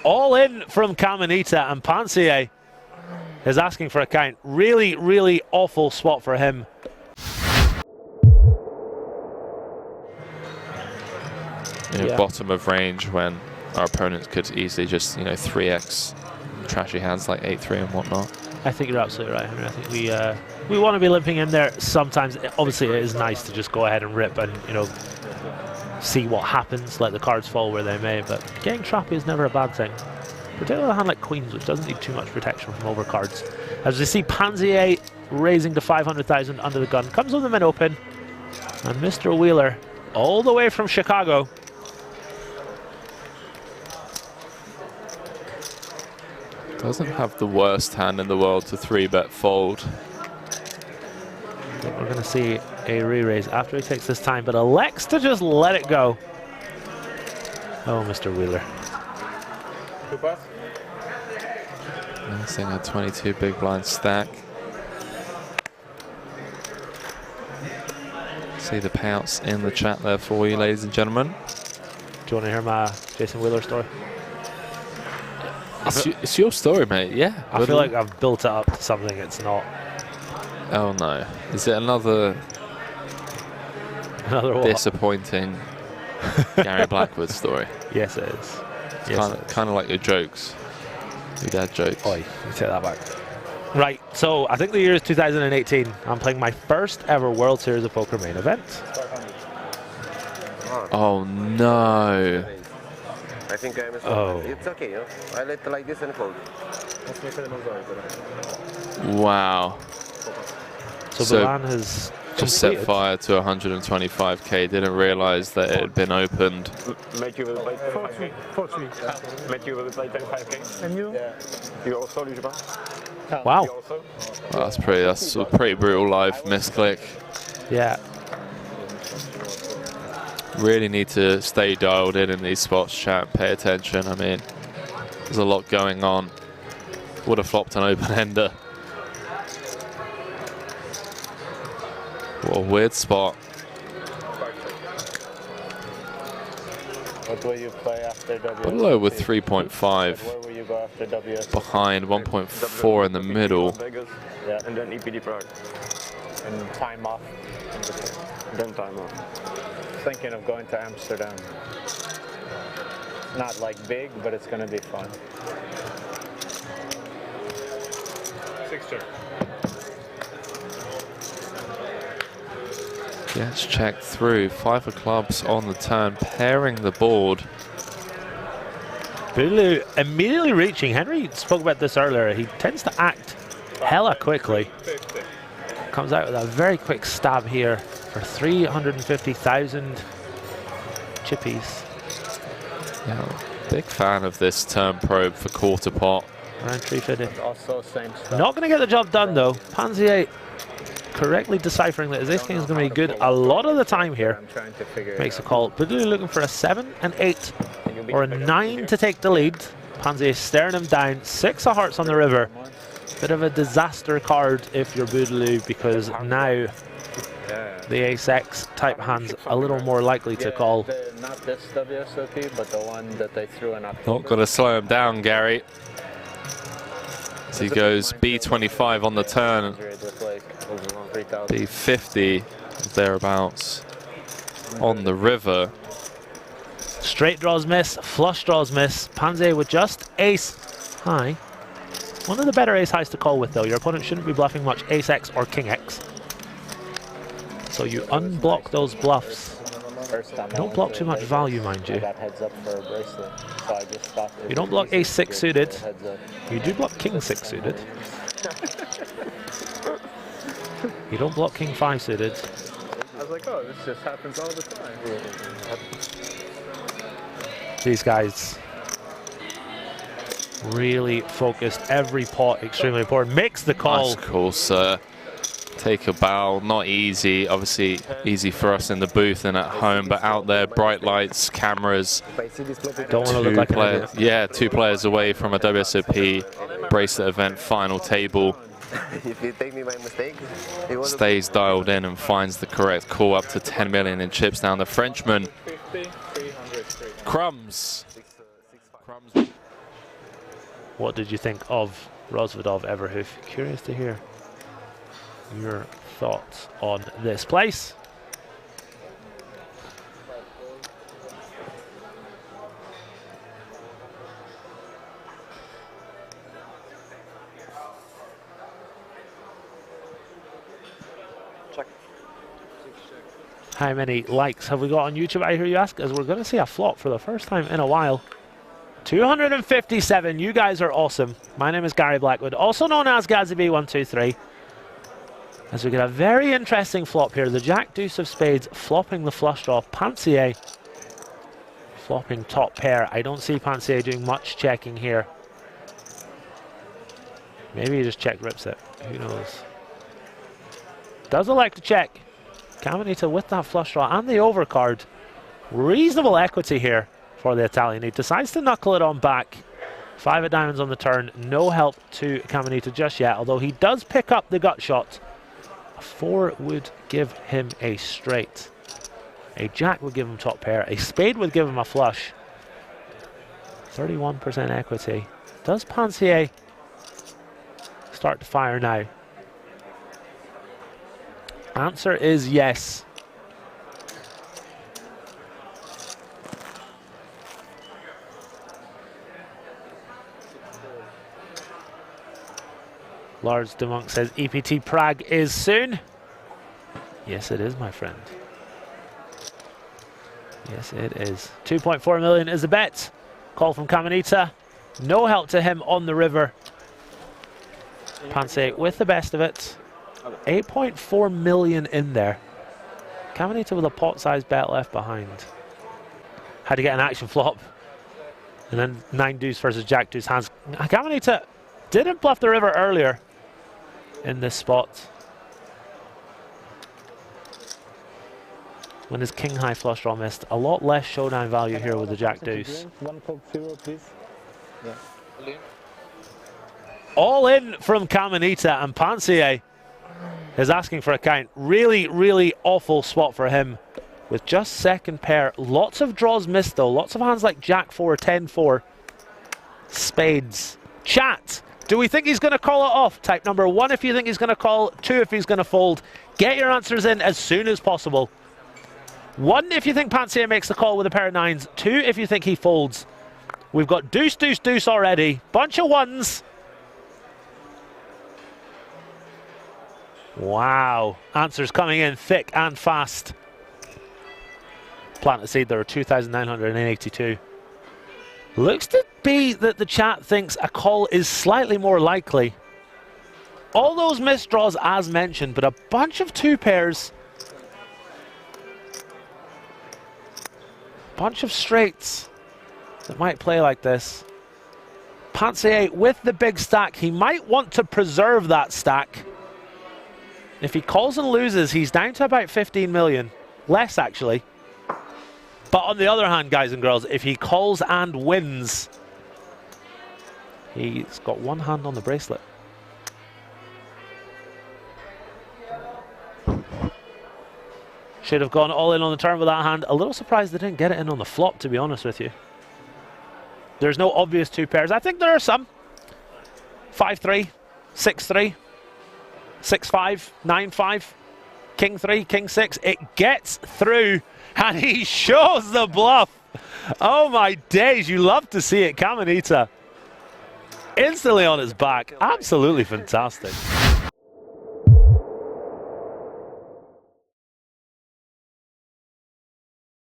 all in from Caminita, and Pansier is asking for a count. Really, really awful spot for him. Bottom of range when our opponents could easily just, 3x trashy hands like 8-3 and whatnot. I think you're absolutely right, Henry. I think we want to be limping in there sometimes. Obviously, it is nice to just go ahead and rip and, see what happens, let the cards fall where they may, but getting trappy is never a bad thing. Particularly a hand like Queens, which doesn't need too much protection from overcards. As we see Pansier raising to 500,000 under the gun, comes with the mid open, and Mr. Wheeler, all the way from Chicago, doesn't have the worst hand in the world to 3-bet fold. We're going to see a re-raise after he takes this time, but elects to just let it go. Oh, Mr. Wheeler. Missing a 22 big blind stack. See the payouts in the chat there for you, ladies and gentlemen. Do you want to hear my Jason Wheeler story? It's your story, mate. Yeah. I feel like I've built it up to something it's not. Oh no! Is it another what? Disappointing Gary Blackwood story? Yes, it is. Kind of like your jokes, your dad jokes. Oi, you take that back. Right. So I think the year is 2018. I'm playing my first ever World Series of Poker main event. Oh no! I think I'm It's okay, I let it like this and fold. Wow. So Balan has just set fire to 125k, didn't realize that it had been opened. Make you play 4-3. Make you play 25k. And you? Yeah. You also, wow. Well, that's a pretty brutal live misclick. Yeah. Really need to stay dialed in these spots, chat. Pay attention. I mean, there's a lot going on. Would have flopped an open ender. What a weird spot. What will you play after WSOP? Below with 3.5. Where will you go after WSOP? Behind 1.4 in the middle. Yeah, and then EPD Prague. And time off. Then time off. Thinking of going to Amsterdam. Not like big, but it's going to be fun. Sixture. Gets checked through. 5 of clubs on the turn, pairing the board. Bulu immediately reaching. Henry spoke about this earlier. He tends to act hella quickly. Comes out with a very quick stab here for 350,000 chippies. Yeah, big fan of this turn probe for quarter pot. Around 350. Also same stuff. Not going to get the job done though. Pansier correctly deciphering that his ace king is going to be good a lot of the time here. Makes a call. Bulu looking for a 7 and 8 or a 9 to take the lead. Pansier staring him down. 6 of hearts on the river. Bit of a disaster card if you're Boogaloo, because now the ace-x type hands a little more likely to call. Not this WSOP, but the one that they threw in October. Not going to slow him down, Gary. As he goes B25 on the turn. B50 thereabouts on the river. Straight draws miss, flush draws miss. Pansier with just ace high. One of the better ace highs to call with though. Your opponent shouldn't be bluffing much ace-x or king-x. So you unblock those bluffs. Don't block too much value, mind you. You don't block ace-6 suited. You do block king-6 suited. You don't block king-5 suited. I was like, oh, this just happens all the time. These guys really focused. Every pot extremely important. Makes the call. Nice call, sir. Take a bow. Not easy. Obviously easy for us in the booth and at home, but out there, bright lights, cameras. Don't want to look like an idiot. Yeah, 2 players away from a WSOP bracelet event final table. If you take me by mistake, stays dialed in and finds the correct call up to 10 million in chips down. The Frenchman. Crumbs. What did you think of Rozvadov Everhoof? Curious to hear your thoughts on this place. How many likes have we got on YouTube, I hear you ask? As we're going to see a flop for the first time in a while. 257. You guys are awesome. My name is Gary Blackwood, also known as GazzyB123. As we get a very interesting flop here. The Jack Deuce of Spades flopping the flush draw. Pansier flopping top pair. I don't see Pansier doing much checking here. Maybe he just check rips it. Who knows? Does elect to check. Caminita with that flush draw and the overcard. Reasonable equity here for the Italian. He decides to knuckle it on back. 5 of diamonds on the turn. No help to Caminita just yet, although he does pick up the gut shot. A 4 would give him a straight. A jack would give him top pair. A spade would give him a flush. 31% equity. Does Pansier start to fire now? Answer is yes. Lars de Monk says EPT Prague is soon. Yes, it is, my friend. Yes, it is. 2.4 million is a bet. Call from Caminita. No help to him on the river. Pansier with the best of it. 8.4 million in there. Caminita with a pot-sized bet left behind. Had to get an action flop. And then 9 deuce versus Jack Deuce hands. Caminita didn't bluff the river earlier in this spot. When his king high flush draw missed. A lot less showdown value here with the Jack Deuce. 1 Coke Zero, please. Yeah. All in from Caminita, and Pansier is asking for a count. Really, really awful spot for him with just second pair. Lots of draws missed though. Lots of hands like Jack 4, 10-4. Spades. Chat, do we think he's going to call it off? Type number 1 if you think he's going to call, 2 if he's going to fold. Get your answers in as soon as possible. 1 if you think Pansier makes the call with a pair of 9s. 2 if you think he folds. We've got deuce, deuce, deuce already. Bunch of 1s. Wow. Answers coming in thick and fast. Plant a seed, there are 2,982. Looks to be that the chat thinks a call is slightly more likely. All those missed draws as mentioned, but a bunch of 2 pairs. Bunch of straights that might play like this. Pansier with the big stack. He might want to preserve that stack. If he calls and loses, he's down to about 15 million. Less, actually. But on the other hand, guys and girls, if he calls and wins, he's got 1 hand on the bracelet. Should have gone all in on the turn with that hand. A little surprised they didn't get it in on the flop, to be honest with you. There's no obvious 2 pairs. I think there are some. 5-3, 6-3. 6-5, 9-5, King 3, King 6. It gets through, and he shows the bluff. Oh my days, you love to see it. Caminita instantly on his back. Absolutely fantastic.